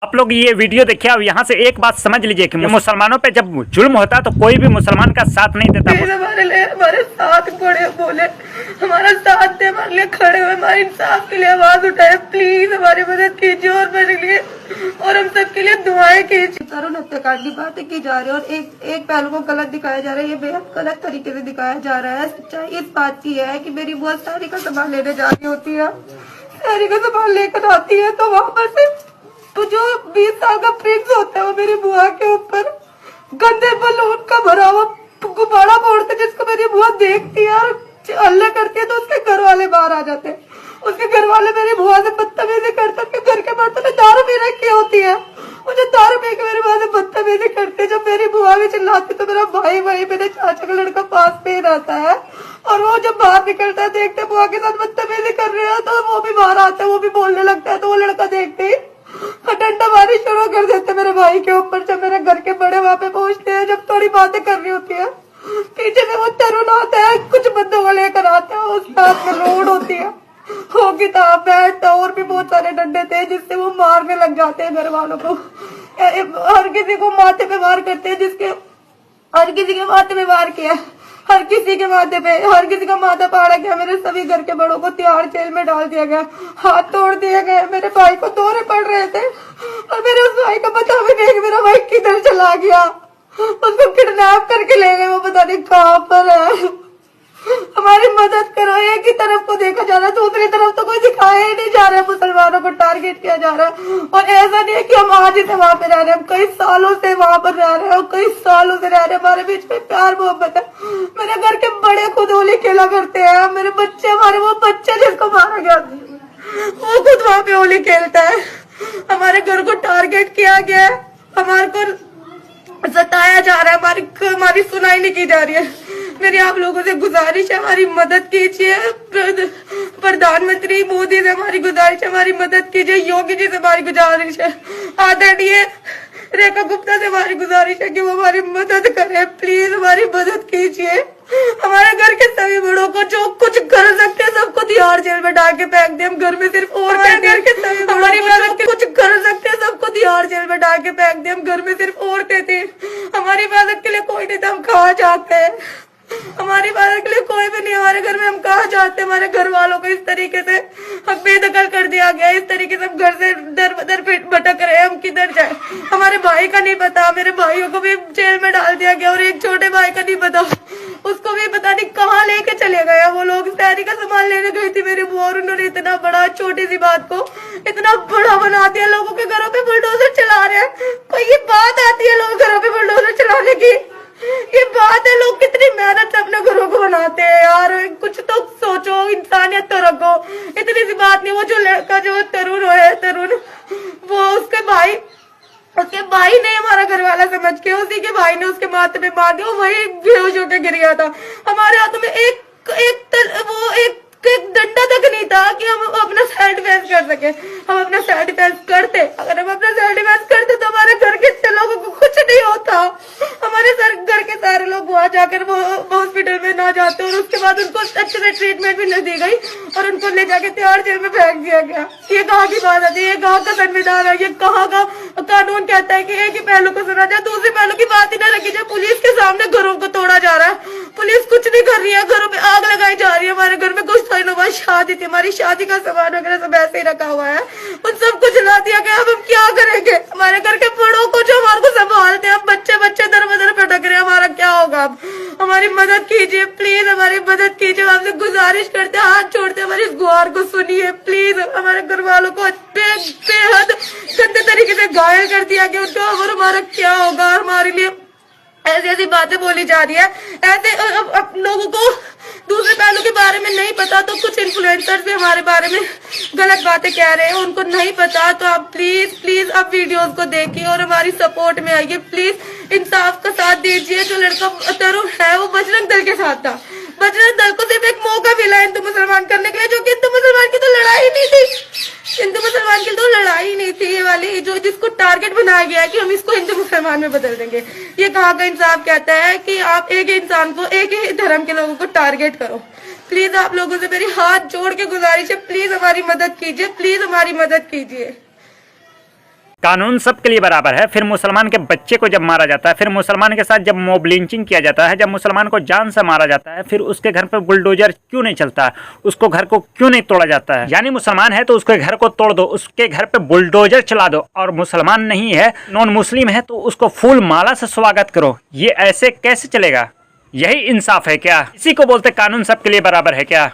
आप लोग ये वीडियो देखिए, अब यहाँ से एक बात समझ लीजिए कि मुसलमानों पे जब जुल्म होता है तो कोई भी मुसलमान का साथ नहीं देता। हमारे लिए हमारे साथ खड़े बोले, हमारा साथ दे, हमारे लिए खड़े हुए, हमारे इंसाफ के लिए आवाज उठाए, प्लीज हमारी मदद कीजिए और मेरे लिए और हम सबके लिए दुआएं कीजिए। तरुण हत्याकांड की बातें की जा रही है और एक पहलू को गलत दिखाया जा रहा है। ये बेहद गलत तरीके से दिखाया जा रहा है। सच्चाई इस बात की है कि मेरी बुआ सारी का सामान लेने जा रही होती है, सारी का सामान लेकर आती है तो वहाँ पर से तो जो 20 साल का प्रिंस होता है वो मेरी बुआ के ऊपर गंदे बलून का भरा हुआ गुब्बारा फोड़ते, जिसको मेरी बुआ देखती है और हल्ले करती है तो उसके घर वाले बाहर आ जाते हैं। उसके घर वाले मेरी बुआ से बदतमीजी करते, उसके घर के बर्तन में दारू पी रखी होती है, मुझे दारू पी के मेरी बुआ से बदतमीजी करते। जब मेरी बुआ भी चिल्लाती तो मेरा भाई मेरे चाचा का लड़का पास में ही रहता है और वो जब बाहर निकलता है देखते बुआ के साथ बदतमीजी कर रहे हैं तो वो भी बाहर आता है, वो भी बोलने लगता है। तो वो लड़का देखते ही डंडा मारी शुरू कर देते मेरे भाई के ऊपर। जब मेरे घर के बड़े वहां पे पहुंचते हैं, जब थोड़ी बातें करनी होती है, पीछे से वो तरुण आता है, कुछ बंदों को लेकर आता है, उसके हाथ में रोड होती है, वो किताब बैठ और भी बहुत सारे डंडे थे जिससे वो मारने लग जाते हैं घर वालों को। हर किसी को माथे पे वार करते हैं, जिसके हर किसी के माथे पे वार किया, हर किसी के माथे पे, हर किसी का माथा फाड़ा गया। मेरे सभी घर के बड़ों को तिहाड़ जेल में डाल दिया गया, हाथ तोड़ दिए गए। मेरे भाई को दौरे पड़ रहे थे और मेरे उस भाई का पता भी नहीं कि मेरा भाई किधर चला गया। उसको किडनैप करके ले गए, वो पता नहीं कहाँ पर है। हमारी मदद करो। एक ही तरफ को देखा जा रहा है, दूसरी तरफ तो कोई दिखाया ही नहीं जा रहा है। मुसलमानों को टारगेट किया जा रहा है और ऐसा नहीं है कि हम आज ही से वहां पे रह रहे हैं, हम कई सालों से वहां पर रह रहे हैं और कई सालों से रह रहे हैं। हमारे बीच में प्यार मोहब्बत है। मेरे घर के बड़े खुद होली खेला करते हैं, मेरे बच्चे, हमारे वो बच्चे जिसको मारा गया वो खुद वहां पे होली खेलता है। हमारे घर को टारगेट किया गया है, हमारे को सताया जा रहा है, हमारी सुनाई नहीं की जा रही है। मेरी आप लोगों से गुजारिश है, हमारी मदद कीजिए। प्रधानमंत्री मोदी से हमारी गुजारिश है, हमारी मदद कीजिए। योगी जी से हमारी गुजारिश है, आदरणीय रेखा गुप्ता से हमारी गुजारिश है कि वो हमारी मदद करे। प्लीज हमारी मदद कीजिए। हमारे घर के सभी बड़ों को जो कुछ कर सकते हैं सबको तिहाड़ जेल में डाल के फेंक दे। हम घर में सिर्फ और घर के सभी हमारी मदद के कुछ कर सकते हैं सबको तिहाड़ जेल में डाल के फेंक दे। हम घर में सिर्फ औरतें थी, हमारी मदद के लिए कोई नहीं था। हम कहाँ जाते हैं, हमारी मदद के लिए कोई भी नहीं हमारे घर में, हम कहाँ जाते हैं। हमारे घर वालों को इस तरीके से हम बेदखल कर दिया गया, इस तरीके से हम घर से दर भटक रहे हैं, हम किधर जाए। हमारे भाई का नहीं पता, मेरे भाइयों को भी जेल में डाल दिया गया और एक छोटे भाई का नहीं पता, उसको भी पता नहीं कहाँ लेके चले गए वो लोग। शहरी का सामान लेने गई थी मेरी बुआ और उन्होंने इतना बड़ा, छोटी सी बात को इतना बड़ा बना दिया। लोगों के घरों पे बुलडोजर चला रहे हैं, कोई ये बात आती है लोग घरों पे बुलडोजर चलाने की? ये बात है, लोग कितनी मेहनत से अपने घरों को बनाते हैं यार। कुछ तो सोचो, इंसानियत तो रखो। इतनी सी बात नहीं। वो जो लड़का जो तरुण वो उसके भाई ने हमारा घर वाला समझ के उसी के भाई ने उसके माथे पे मार दिया, वही बेहोश होकर गिर गया था। हमारे हाथों में एक डंडा तक नहीं था कि हम अपना सेल्फ डिफेंस कर सके। हम अपना सेल्फ डिफेंस करते, अगर हम अपना सेल्फ डिफेंस करते तो हमारे घर के लोगों को कुछ नहीं होता। हमारे घर के सारे लोग वहां जाकर वो हॉस्पिटल में ना जाते और उसके बाद उनको अच्छे से ट्रीटमेंट भी नहीं दी गई और उनको ले जाके तिहाड़ जेल में फेंक दिया गया। ये कहाँ की बात आती है? ये कहाँ का संविधान है? ये कहाँ का कानून कहता है कि एक ही पहलू को सुना जाए, दूसरे पहलू की बात ही ना रखी जाए? पुलिस के सामने घरों को तोड़ा जा रहा है, पुलिस कुछ नहीं कर रही है, घरों पे आग लगाई जा रही है। हमारे घर में कुछ दिनों बाद शादी थी, हमारी शादी का सामान वगैरह सब ऐसे ही रखा हुआ है, उन सबको जला दिया गया। अब हम क्या करेंगे? हमारे घर के बड़ों को जो हमारे को संभालते हैं, बच्चे दर बदर भटक रहे हैं, हमारा क्या होगा? अब हमारी मदद कीजिए, प्लीज हमारी मदद कीजिए। आपसे गुजारिश करते हैं, हाथ छोड़ते हैं, हमारी इस गुहार को सुनिए प्लीज। हमारे घर वालों को बेहद गंदे तरीके से घायल कर दिया गया, उनको और हमारा क्या होगा? हमारे लिए ऐसी ऐसी बातें बोली जा रही है, ऐसे लोगों को दूसरे पहलू के बारे में नहीं पता। तो कुछ इन्फ्लुएंसर भी हमारे बारे में गलत बातें कह रहे हैं, उनको नहीं पता। तो आप प्लीज आप वीडियोस को देखिए और हमारी सपोर्ट में आइए। प्लीज इंसाफ का साथ दीजिए। जो लड़का तरुण है वो बजरंग दल के साथ था, बजरंग दल को सिर्फ एक मौका मिला हिंदू मुसलमान करने के लिए, जो कि हिंदू मुसलमान की तो लड़ाई नहीं थी। हिंदू मुसलमान की तो लड़ाई नहीं थी ये वाली, जो जिसको टारगेट बनाया गया है कि हम इसको हिंदू मुसलमान में बदल देंगे। ये कहाँ का इंसाफ कहता है कि आप एक ही इंसान को, एक ही धर्म के लोगों को टारगेट करो? प्लीज आप लोगों से मेरी हाथ जोड़ के गुजारिश है, प्लीज हमारी मदद कीजिए, प्लीज हमारी मदद कीजिए। कानून सबके लिए बराबर है, फिर मुसलमान के बच्चे को जब मारा जाता है, फिर मुसलमान के साथ जब मॉब लिंचिंग किया जाता है, जब मुसलमान को जान से मारा जाता है, फिर उसके घर पर बुलडोजर क्यों नहीं चलता, उसको घर को क्यों नहीं तोड़ा जाता है? यानी मुसलमान है तो उसके घर को तोड़ दो, उसके घर पे बुलडोजर चला दो, और मुसलमान नहीं है, नॉन मुस्लिम है, तो उसको फूल माला से स्वागत करो। ये ऐसे कैसे चलेगा? यही इंसाफ है क्या? इसी को बोलते कानून सबके लिए बराबर है क्या?